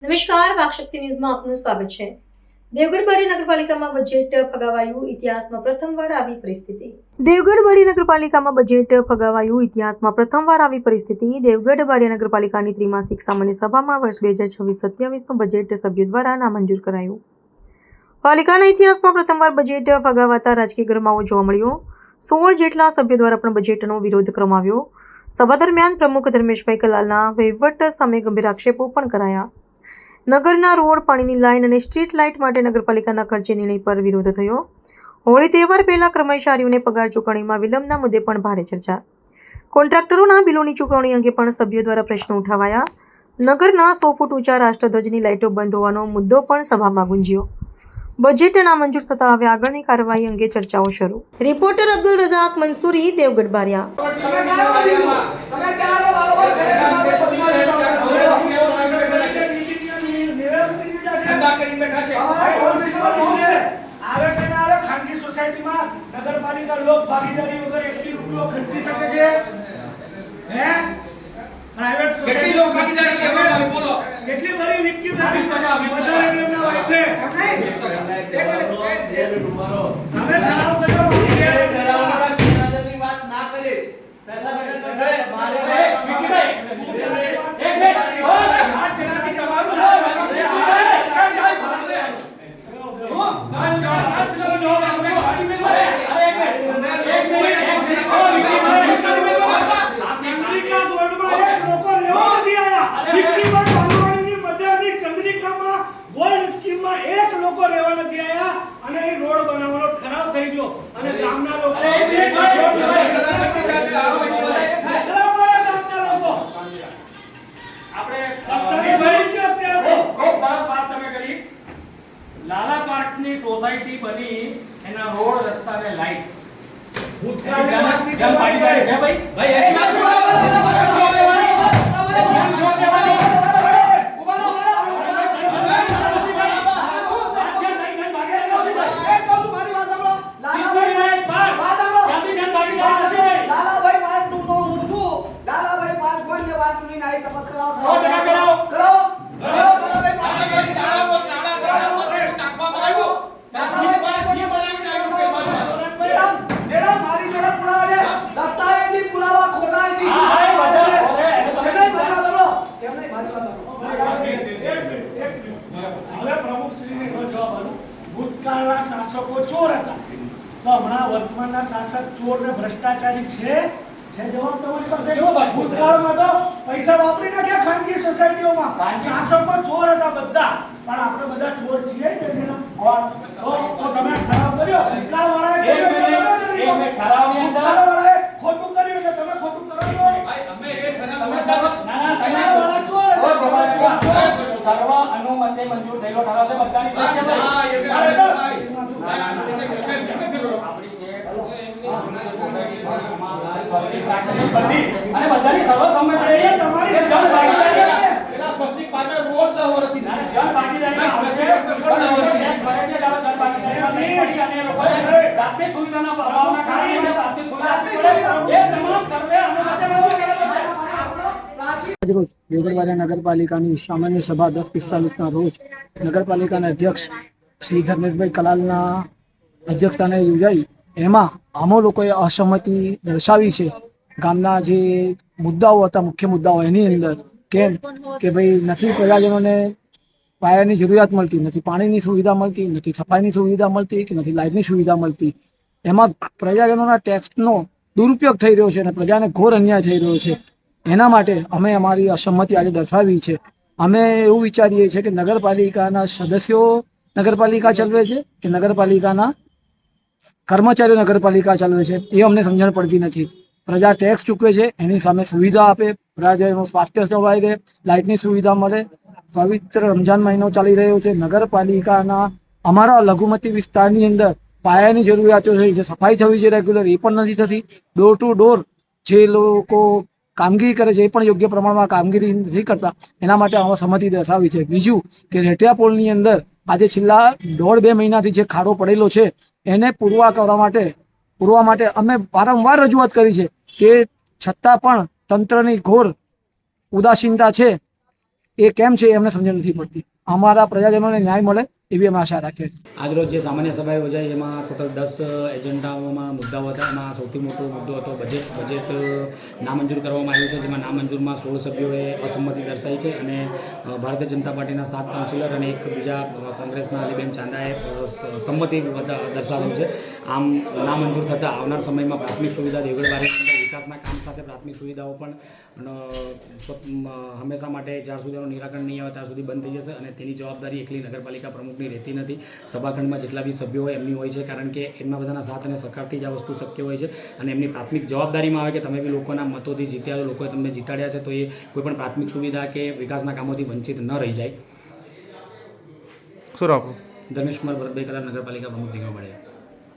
નમસ્કાર, વાકશક્તિ ન્યૂઝમાં આપનું સ્વાગત છે। દેવગઢ બારી નગરપાલિકામાં બજેટ ફગાવાયું, ઇતિહાસમાં પ્રથમવાર આવી પરિસ્થિતિ। દેવગઢ બારી નગરપાલિકામાં બજેટ ફગાવાયું, ઇતિહાસમાં પ્રથમવાર આવી પરિસ્થિતિ। દેવગઢ બારી નગરપાલિકાની ત્રિમાસિક સામાન્ય સભામાં વર્ષ 2026-27નું બજેટ સભ્યો દ્વારા નામંજૂર કરાયું। પાલિકાના ઇતિહાસમાં પ્રથમવાર બજેટ ફગાવાતા રાજકીય ગરમાવો જોવા મળ્યો। 16 જેટલા સભ્યો દ્વારા પણ બજેટનો વિરોધ કરવામાં આવ્યો। સભા દરમિયાન પ્રમુખ ધર્મેશભાઈ કલાલના વહીવટ સામે ગંભીર આક્ષેપો પણ કરાયા। નગરના રોડ, પાણીની લાઇન અને સ્ટ્રીટ લાઇટ માટે નગરપાલિકાના ખર્ચે નિર્ણય પર વિરોધ થયો। હોળી તહેવાર પહેલા કર્મચારીઓને પગાર ચૂકવણીમાં વિલંબના મુદ્દે પણ ભારે ચર્ચા। કોન્ટ્રાક્ટરોના બિલોની ચૂકવણી અંગે પણ સભ્યો દ્વારા પ્રશ્નો ઉઠાવાયા। નગરના 100 ફૂટ ઊંચા રાષ્ટ્રધ્વજની લાઇટો બંધ હોવાનો મુદ્દો પણ સભામાં ગુંજ્યો। બજેટ નામંજૂર થતા હવે આગળની કાર્યવાહી અંગે ચર્ચાઓ શરૂ। રિપોર્ટર અબ્દુલ રઝાક મંસૂરી, દેવગઢ બારિયા। ખાનગી સોસાયટીમાં નગરપાલિકા લોક ભાગીદારી વગર 1 રૂપિયો ખર્ચી શકે છે? હે? પ્રાઇવેટ સોસાયટી લોક ભાગીદારી લેવામાં આવે, બોલો કેટલી બરી વિકતી નથી બધા એમના વાઇફે તમે ઠરાવ કર્યો ની વાત ના કરે પહેલા મારે લાલા પાર્કની સોસાયટી બની એના રોડ રસ્તા ને લાઈટ ભૂતકાળની ભાગીદારી છે ભાઈ એની વાત ભૂતકાળના શાસકો ચોર હતા તો હમણાં વર્તમાનના શાસક ચોર ને ભ્રષ્ટાચારી છે જવાબ તમારી પાસે? ભૂતકાળમાં તો પૈસા વાપરી નાખ્યા ખાનગી સોસાયટીઓમાં, શાસકો ચોર હતા બધા, પણ આપણે બધા ચોર છીએ ને તો તમે ખરાબ કર્યો ભૂતકાળવાળાએ ખોટું કર્યું કે તમે ખોટું કરો છો? અમે એ ખરાબ ભૂતકાળવાળા ચોર સર્વ અનુમતે મંજૂર થયેલો ઠરાવ છે બધાની સાથે અને બધાની સર્વસંમત છે તમારી જન ભાગીદારી પેલા સ્વસ્તિક પાછળ રોડ દહો નથી જન ભાગીદારી આવે છે પણ ટેક્સ ભરે છે એટલે જન ભાગીદારીમાં નહીં પડી અને લોકોને પ્રાથમિક સુવિધાના અભાવના કારણે પ્રાથમિક સુવિધા એ તમામ સર્વે અનુમતે મંજૂર કરેલો છે। દેવગઢ બારિયા નગરપાલિકાની સામાન્ય સભા 10:45ના રોજ નગરપાલિકાના અધ્યક્ષ શ્રી ધર્મેશભાઈ કલાલના અધ્યક્ષસ્થાને યોજાઈ। એમાં આમો લોકોએ અસહમતિ દર્શાવી છે। ગામના જે મુદ્દાઓ હતા, મુખ્ય મુદ્દાઓ, એની અંદર કેમ કે ભાઈ નથી પ્રજાજનોને પાયાની જરૂરિયાત મળતી, નથી પાણીની સુવિધા મળતી, નથી સફાઈની સુવિધા મળતી કે નથી લાઇટની સુવિધા મળતી। એમાં પ્રજાજનોના ટેક્સનો દુરુપયોગ થઈ રહ્યો છે અને પ્રજાને ઘોર અન્યાય થઈ રહ્યો છે। એના માટે અમે અમારી અસહમતિ આજે દર્શાવી છે। અમે એવું વિચારીએ છીએ કે નગરપાલિકાના સદસ્યો નગરપાલિકા ચલાવે છે કે નગરપાલિકાના કર્મચારીઓ નગરપાલિકા ચલાવે છે એ અમને સમજણ પડતી નથી। પ્રજા ટેક્સ ચૂકવે છે, એની સામે સુવિધા આપે, પ્રજાનું સ્વાસ્થ્ય જળવાઈ રહે, લાઇટની સુવિધા મળે। પવિત્ર રમઝાન મહિનો ચાલી રહ્યો છે, નગરપાલિકાના અમારા લઘુમતી વિસ્તારની અંદર પાયાની જરૂરિયાતો છે, જે સફાઈ થવી છે રેગ્યુલર, એ પણ નથી થતી। ડોર ટુ ડોર જે લોકો કામગીરી કરે છે એ પણ યોગ્ય પ્રમાણમાં કામગીરી નથી કરતા। એના માટે અમે સહમતિ દર્શાવી છે। બીજું કે રેટિયા પોલની અંદર આજે છેલ્લા 1.5-2 મહિનાથી જે ખાડો પડેલો છે એને પૂરવા માટે અમે વારંવાર રજૂઆત કરી છે, તે છતાં પણ તંત્રની ઘોર ઉદાસીનતા છે। એ કેમ છે એમને સમજણ નથી પડતી. અમારા પ્રજાજનોને ન્યાય મળે એવી અમે આશા રાખીએ છીએ. આજરોજ જે સામાન્ય સભા યોજાઈ એમાં ટોટલ 10 એજન્ડાઓમાં મુદ્દાઓ હતા. એમાં સૌથી મોટો મુદ્દો હતો બજેટ નામંજૂર કરવામાં આવ્યું છે, જેમાં નામંજૂરમાં 16 સભ્યોએ અસંમતિ દર્શાવી છે અને ભારતીય જનતા પાર્ટીના 7 કાઉન્સિલર અને એક બીજા કોંગ્રેસના અલીબેન ચાંદાએ સંમતિ દર્શાવેલ છે. આમ નામંજૂર થતાં આવનાર સમયમાં પ્રાથમિક સુવિધા દેવગઢ બારી વિકાસના કામ સાથે પ્રાથમિક સુવિધાઓ પણ હંમેશા માટે જ્યાં સુધીનું નિરાકરણ નહીં આવે ત્યાં સુધી બંધ થઈ જશે અને તેની જવાબદારી એકલી નગરપાલિકા પ્રમુખની રહેતી નથી. સભાખંડમાં જેટલા બી સભ્યો હોય એમની હોય છે, કારણ કે એમના બધાના સાથ અને સહકારથી જ આ વસ્તુ શક્ય હોય છે અને એમની પ્રાથમિક જવાબદારીમાં આવે કે તમે બી લોકોના મતોથી જીત્યા, લોકોએ તમને જીતાડ્યા છે, તો એ કોઈ પણ પ્રાથમિક સુવિધા કે વિકાસના કામોથી વંચિત ન રહી જાય. શું રાખો? ધર્મેશ કુમાર ભરતભાઈ કલાલ, નગરપાલિકા પ્રમુખ દેવગઢ.